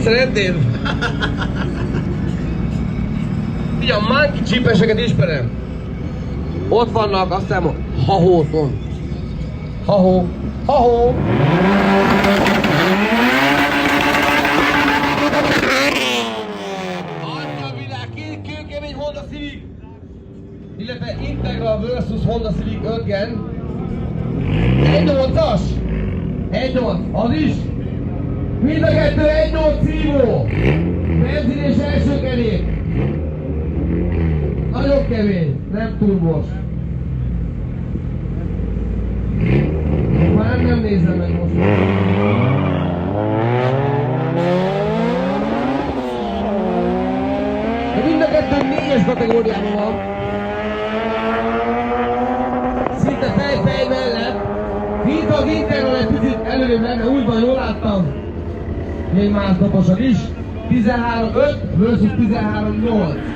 szeretnéd? Ugye a monkey chipeseket ismerem. Ott vannak, azt hiszem, Hahóton. Hahó. Hahó. Adja a világ, kőkemény Honda Civic. Illetve Integra versus Honda Civic 5 gen. 1.8-as. 1.8, az is. Mind a kettő 1.8 szívó. Benzin és első kerék. Nagyon kemény, nem turbos. Már nem nézem meg most. De mind a kettő 4-es kategóriában van. Szinte fej mellett. Mint az Integra egy picit előrébb lenne, úgy van, jól láttam. Még más dobosak is. 13.5 versus 13.8.